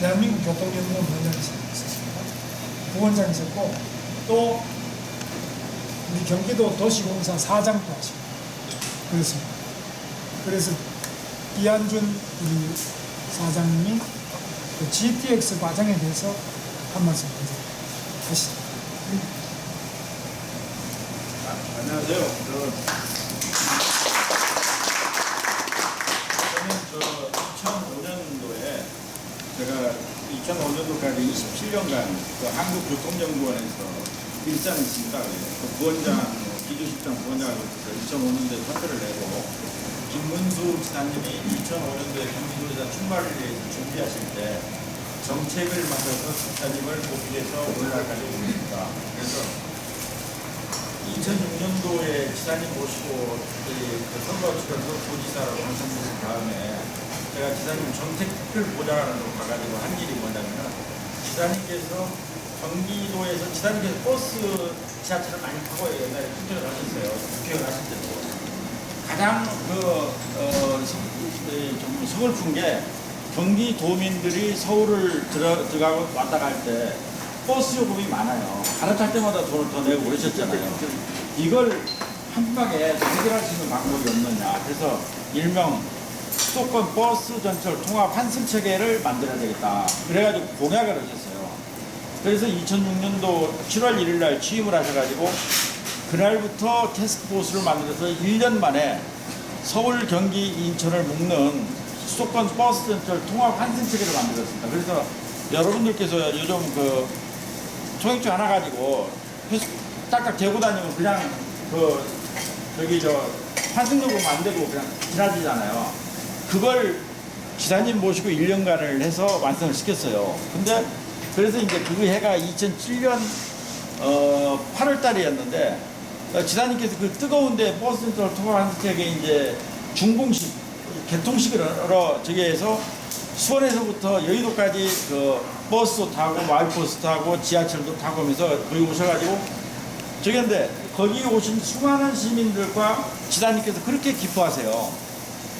대한민국 교통연구원 원장이 있었습니다. 부원장이 있었고 또 우리 경기도 도시공사 사장도 하시고 그렇습니다. 그래서 이한준 우리 사장님이 그 GTX 과정에 대해서 한 말씀 하시죠. 안녕하세요. 저는 2005년도에 제가 2005년도까지 27년간 그 한국교통연구원에서 일산에 있습니다. 그 부원장, 기조실장 부원장을 해서 2005년도에 사표를 내고 김문수 지사님이 2005년도에 경기도지사 출마를 위해서 준비하실 때 정책을 맡아서 지사님을 뽑기해서 오늘날까지 옵니다. 그래서 2006년도에 지사님 모시고 그 선거 치러서 도지사로 당선된 다음에 제가 지사님 정책을 보좌관으로 가가지고 한 일이 뭐냐면 지사님께서 경기도에서 지사님께서 버스 지하철을 많이 타고 옛날에 투표를 하셨어요. 국회의원 하실 때도. 가장 좀 서글픈 게 경기도민들이 서울을 들어가고 왔다 갈 때 버스 요금이 많아요. 갈아탈 때마다 돈을 더 내고 그러셨잖아요. 이걸 한 방에 해결할 수 있는 방법이 없느냐. 그래서 일명 수도권 버스 전철 통합 환승 체계를 만들어야 되겠다. 그래가지고 공약을 하셨어요. 그래서 2006년도 7월 1일 날 취임을 하셔가지고 그날부터 태스크포스를 만들어서 1년 만에 서울, 경기, 인천을 묶는 수도권 버스 전철 통합 환승 체계를 만들었습니다. 그래서 여러분들께서 요즘 그 통행증 하나 가지고 딱딱 대고 다니면 그냥 환승요금 안 되고 그냥 지나치잖아요. 그걸 지사님 모시고 1년간을 해서 완성을 시켰어요. 근데 그래서 이제 그 해가 2007년 8월 달이었는데 지사님께서 그 뜨거운데 버스 전철 통합 환승 체계 이제 중공식 개통식으로 저기 해서 수원에서부터 여의도까지 그 버스도 타고 마을버스 타고 지하철도 타고 하면서 거기 오셔가지고 저기 근데 거기 오신 수많은 시민들과 지사님께서 그렇게 기뻐하세요.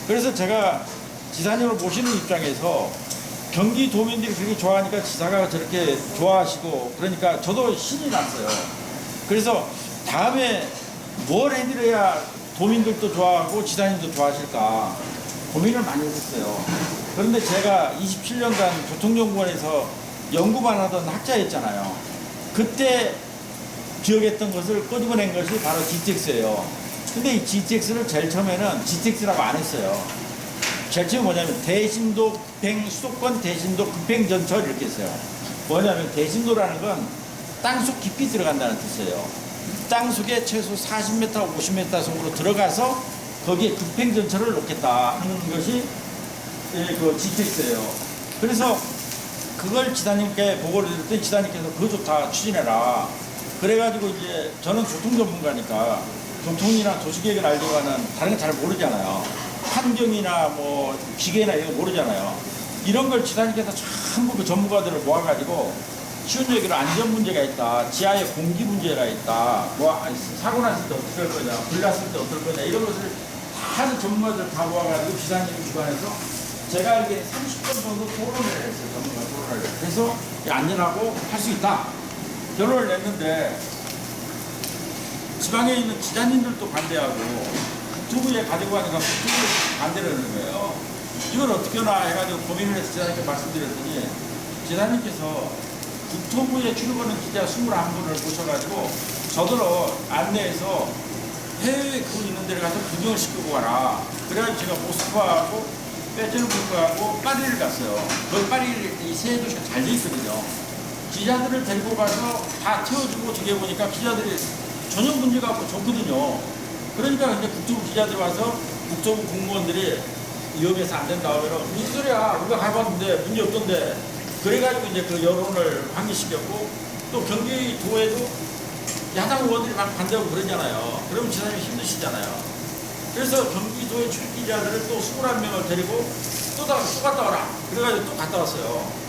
그래서 제가 지사님을 모시는 입장에서 경기도민들이 그렇게 좋아하니까 지사가 저렇게 좋아하시고 그러니까 저도 신이 났어요. 그래서 다음에 뭘 해드려야 도민들도 좋아하고 지사님도 좋아하실까 고민을 많이 했었어요. 그런데 제가 27년간 교통연구원에서 연구만 하던 학자였잖아요. 그때 기억했던 것을 끄집어낸 것이 바로 GTX예요. 근데 이 GTX를 제일 처음에는 GTX라고 안 했어요. 제일 처음에 뭐냐면 대심도 급행, 수도권 대심도 급행 전철 이렇게 했어요. 뭐냐면 대심도라는 건 땅속 깊이 들어간다는 뜻이에요. 땅속에 최소 40m, 50m 속으로 들어가서 거기에 급행 전철을 놓겠다 하는 것이 그 GTX예요. 그래서 그걸 지사님께 보고를 드렸더니 지사님께서 그거 좋다 추진해라. 그래가지고 이제 저는 교통 전문가니까 교통이나 도시계획을 알지만은 다른 거 잘 모르잖아요. 환경이나 뭐 기계나 이런 거 모르잖아요. 이런 걸 지사님께서 전부 그 전문가들을 모아가지고 쉬운 얘기로 안전 문제가 있다, 지하에 공기 문제가 있다, 뭐 사고 났을 때 어떻게 할 거냐, 불 났을 때 어떨 거냐 이런 것을 다 전문가들 다 모아가지고 지사님 주관해서 제가 알기에 30분 정도 토론을 했어요. 전문가 토론을. 그래서 안전하고 할 수 있다. 결론을 냈는데 지방에 있는 기자님들도 반대하고 국토부에 가지고 가니까 국토부에 반대를 하는 거예요. 이걸 어떻게 하나 해가지고 고민을 해서 지사님께 말씀드렸더니 지사님께서 국토부에 출입하는 기자 21분을 모셔가지고 저더러 안내해서 해외에 그분 있는 데를 가서 구경을 시키고 가라. 그래가지고 제가 모스크바하고 페테르부르크하고 파리를 갔어요. 거기 파리 이 세 도시가 잘 돼 있거든요. 기자들을 데리고 가서 다 태워주고 저기 보니까 기자들이 전혀 문제가 없고 좋거든요. 그러니까 이제 국토부 기자들 와서 국토부 공무원들이 위험해서 안 된다 하면 무슨 소리야 우리가 가봤는데 문제 없던데 그래가지고 이제 그 여론을 환기시켰고 또 경기도에도 야당 의원들이 막 반대하고 그러잖아요. 그러면 지사님이 힘드시잖아요. 그래서 경기도의 출기자들을 또 21명을 데리고 또 갔다 와라. 그래가지고 또 갔다 왔어요.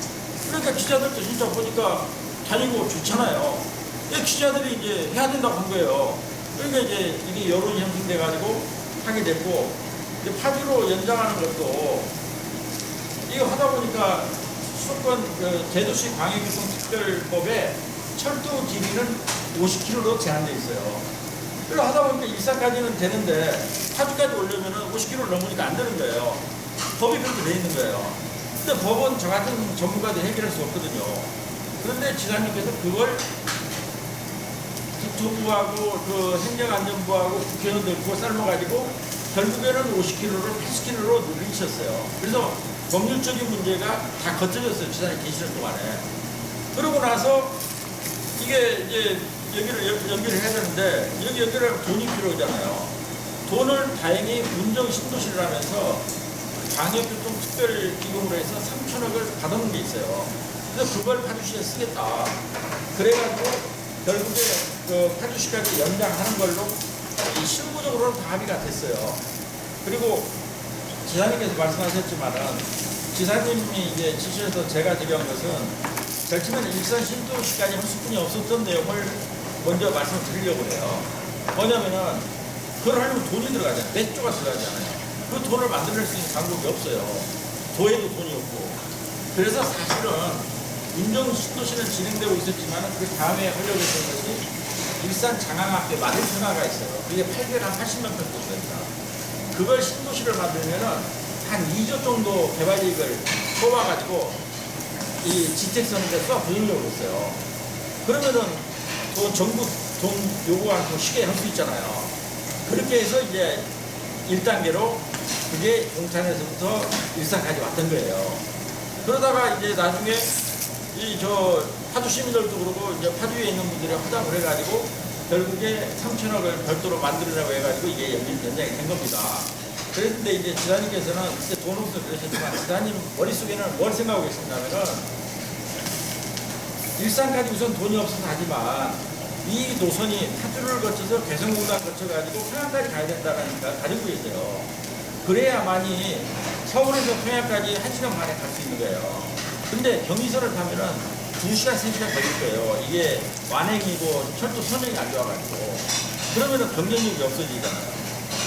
그러니까 기자들도 진짜 보니까 다니고 좋잖아요. 기자들이 이제 해야 된다고 한 거예요. 그러니까 이제 이게 여론이 형성돼가지고 하게 됐고, 이제 8.15 연장하는 것도 이거 하다 보니까 수도권 대도시 광역교통특별법에 철도 길이는 50km로 제한되어 있어요. 그걸 하다 보니까 일산까지는 되는데 파주까지 오려면 50km 넘으니까 안 되는 거예요. 법이 그렇게 돼 있는 거예요. 근데 법은 저 같은 전문가들이 해결할 수 없거든요. 그런데 지사님께서 그걸 국토부하고 그 행정안전부하고 국회의원들 그거 삶아가지고 결국에는 50km를 80km로 늘리셨어요. 그래서 법률적인 문제가 다 거쳐졌어요. 지사님 계시는 동안에. 그러고 나서 이게 이제 여기를 연결을 해야 되는데 여기 연결하면 돈이 필요하잖아요. 돈을 다행히 운정 신도시를 하면서 광역교통특별기금으로 해서 3천억을 받아놓은 게 있어요. 그래서 그걸 파주시에 쓰겠다. 그래가지고 결국에 그 파주시까지 연장하는 걸로 이 실무적으로는 다 합의가 됐어요. 그리고 지사님께서 말씀하셨지만은 지사님이 이제 지시해서 제가 드린 것은 절치면 일산 신도시까지 한 수준이 없었던 내용을 먼저 말씀을 드리려고 해요. 뭐냐면은 그걸 하려면 돈이 들어가잖아요. 몇 조가 들어가잖아요. 그 돈을 만들어낼 수 있는 방법이 없어요. 도에도 돈이 없고. 그래서 사실은 운정 신도시는 진행되고 있었지만 그 다음에 하려고 했던 것이 일산 장항 앞에 마을평화가 있어요. 그게 880만 평 정도입니다. 그걸 신도시를 만들면은 한 2조 정도 개발이익을 뽑아가지고 이 지책선에 써 보이려고 했어요. 그러면은 또 정부 돈 요구하는 거 쉽게 할 수 있잖아요. 그렇게 해서 이제 1단계로 그게 용산에서부터 일산까지 왔던 거예요. 그러다가 이제 나중에 이 저 파주 시민들도 그러고 이제 파주에 있는 분들이 허당을 해가지고 결국에 3천억을 별도로 만들으라고 해가지고 이게 연장이 된 겁니다. 그랬는데 이제 지사님께서는 그때 돈 없어 그러셨지만 지사님 머릿속에는 뭘 생각하고 계신다면은 일산까지 우선 돈이 없어서 하지만 이 노선이 파주를 거쳐서 개성공단 거쳐가지고 평양까지 가야 된다는 생각을 가지고 계세요. 그래야만이 서울에서 평양까지 1시간 만에 갈 수 있는 거예요. 근데 경의선을 타면은 2시간, 3시간 걸릴 거예요. 이게 완행이고 철도 선행이 안 좋아가지고. 그러면은 경쟁력이 없어지잖아요.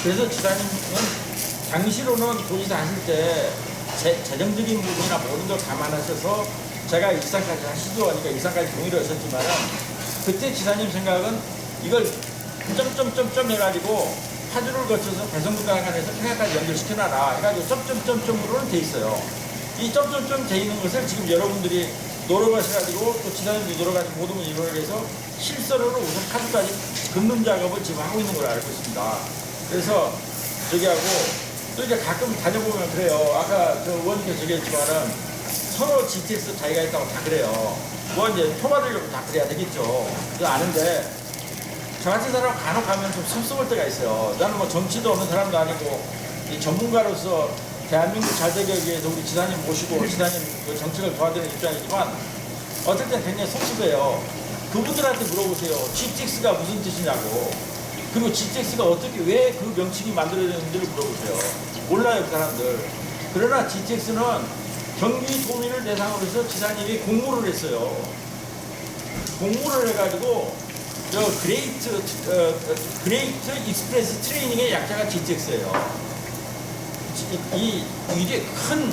그래서 지사님은 당시로는 도지사 하실 때 재정적인 부분이나 모든 걸 감안하셔서 제가 일산까지 하시죠 하니까 일산까지 동의를 하셨지만은 그때 지사님 생각은 이걸 점점점점 해가지고 파주를 거쳐서 개성공단간에서 평양까지 연결시켜놔라 해가지고 점점점점으로는 돼 있어요. 이 점점점 돼 있는 것을 지금 여러분들이 노력하셔가지고 또 지사님도 노력하시고 모든 분이 노력해서 실선으로 우선 파주까지 긋는 작업을 지금 하고 있는 걸 알고 있습니다. 그래서 저기하고 또 이제 가끔 다녀보면 그래요. 아까 저 의원님께서 얘기했지만은 서로 GTX 자기가 있다고 다 그래요. 뭐 이제 표받으려고 다 그래야 되겠죠. 그거 아는데 저 같은 사람 간혹 가면 좀 섭섭할 때가 있어요. 나는 뭐 정치도 없는 사람도 아니고 이 전문가로서 대한민국 잘 되기 위해서 우리 지사님 모시고 지사님 그 정책을 도와드리는 입장이지만 어떨 땐 굉장히 섭섭해요. 그분들한테 물어보세요. GTX가 무슨 뜻이냐고. 그리고 GTX가 어떻게 왜 그 명칭이 만들어졌는지를 물어보세요. 몰라요 그 사람들. 그러나 GTX는 경기도민을 대상으로 해서 지사님이 공모를 했어요. 공모를 해가지고 저 그레이트 익스프레스 트레이닝의 약자가 GTX예요. 이게 큰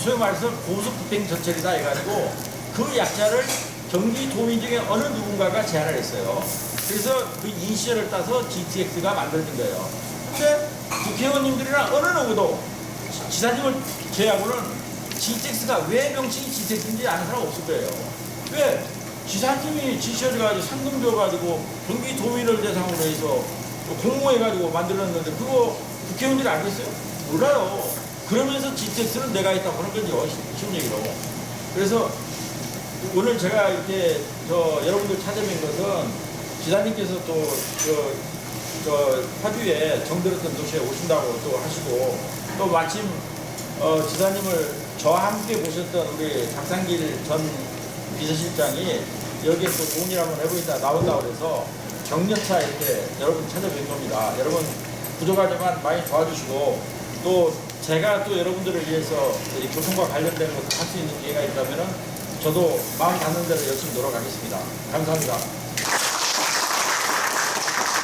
소위 말해서 고속급행 전철이다 해가지고 그 약자를 경기도민 중에 어느 누군가가 제안을 했어요. 그래서 그 이니셜을 따서 GTX가 만들어진 거예요. 근데 국회의원님들이나 어느 누구도 지사님을 제외하고는 GTX가 왜 명칭이 GTX인지 아는 사람 없을 거예요. 왜? 지사님이 지시해가지고 상금 줘가지고 경기도민을 대상으로 해서 공모해가지고 만들었는데 그거 국회의원들이 알겠어요? 몰라요. 그러면서 GTX는 내가 있다고 하는 거죠. 쉬운 얘기로. 그래서 오늘 제가 이렇게 여러분들 찾아뵌 것은 지사님께서 또 파주에 정들었던 도시에 오신다고 또 하시고 또 마침 지사님을 저와 함께 보셨던 우리 박상길 전 비서실장이 여기에 또 좋은 일 한번 해보겠다 나온다고 그래서 격려차 이렇게 여러분 찾아뵌 겁니다. 여러분 부족하지만 많이 도와주시고 또 제가 또 여러분들을 위해서 이 교통과 관련된 것을 할 수 있는 기회가 있다면 저도 마음 닿는 대로 열심히 노력하겠습니다. 감사합니다.